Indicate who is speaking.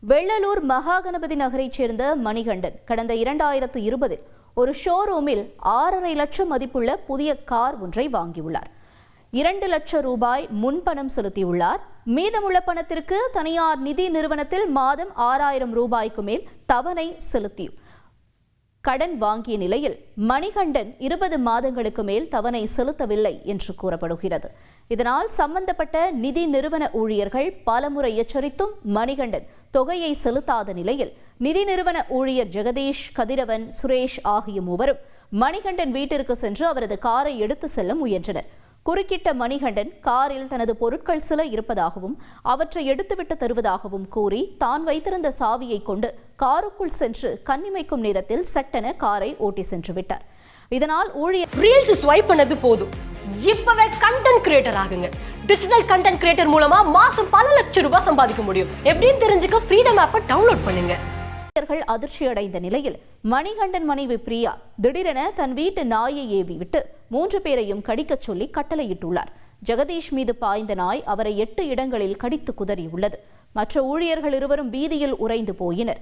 Speaker 1: வெள்ளலூர் மகாகணபதி நகரைச் சேர்ந்த மணிகண்டன் கடந்த 2020 ஒரு ஷோரூமில் 6.5 லட்சம் மதிப்புள்ள புதிய கார் ஒன்றை வாங்கியுள்ளார். 2 லட்சம் ரூபாய் முன்பணம் செலுத்தியுள்ளார். மீதமுள்ள பணத்திற்கு தனியார் நிதி நிறுவனத்தில் மாதம் 6,000 ரூபாய்க்கு மேல் தவணை செலுத்தியும் கடன் வாங்கிய நிலையில் மணிகண்டன் 20 மாதங்களுக்கு மேல் தவணை செலுத்தவில்லை என்று கூறப்படுகிறது. இதனால் சம்பந்தப்பட்ட நிதி நிறுவன ஊழியர்கள் பலமுறை எச்சரித்தும் மணிகண்டன் தொகையை செலுத்தாத நிலையில் நிதி நிறுவன ஊழியர் ஜெகதீஷ், கதிரவன், சுரேஷ் ஆகிய மூவரும் மணிகண்டன் வீட்டிற்கு சென்று அவரது காரை எடுத்து செல்ல முயன்றனர். குறுக்கிட்ட மணிகண்டன் காரில் தனது பொருட்கள் சில இருப்பதாகவும் அவற்றை எடுத்துவிட்டு தருவதாகவும் கூறி தான் வைத்திருந்த சாவியை கொண்டு காருக்குள் சென்று கண்ணிமைக்கும் நேரத்தில் சட்டென காரை ஓட்டி சென்று விட்டார். இதனால் ஊழியர்
Speaker 2: ரீல்ஸ் ஸ்வைப் பண்ணது போதும், இப்பவே கண்டென்ட் கிரியேட்டர் ஆகுங்க. டிஜிட்டல் கண்டென்ட் கிரியேட்டர் மூலமா மாசம் பல லட்சம் ரூபாய் சம்பாதிக்க முடியும். எப்படின்னு தெரிஞ்சுக்க ஃப்ரீடம் ஆப்பை டவுன்லோட் பண்ணுங்க.
Speaker 1: அதிர்ச்சியடைந்த நிலையில் மணிகண்டன் மனைவி பிரியா திடீரென தன் வீட்டு நாயை ஏவி விட்டு 3 பேரையும் கடிக்கச் சொல்லி கட்டளையிட்டுள்ளார். ஜெகதீஷ் மீது பாய்ந்த நாய் அவரை 8 இடங்களில் கடித்து குதறியுள்ளது. மற்ற ஊழியர்கள் இருவரும் வீதியில் உறைந்து போயினர்.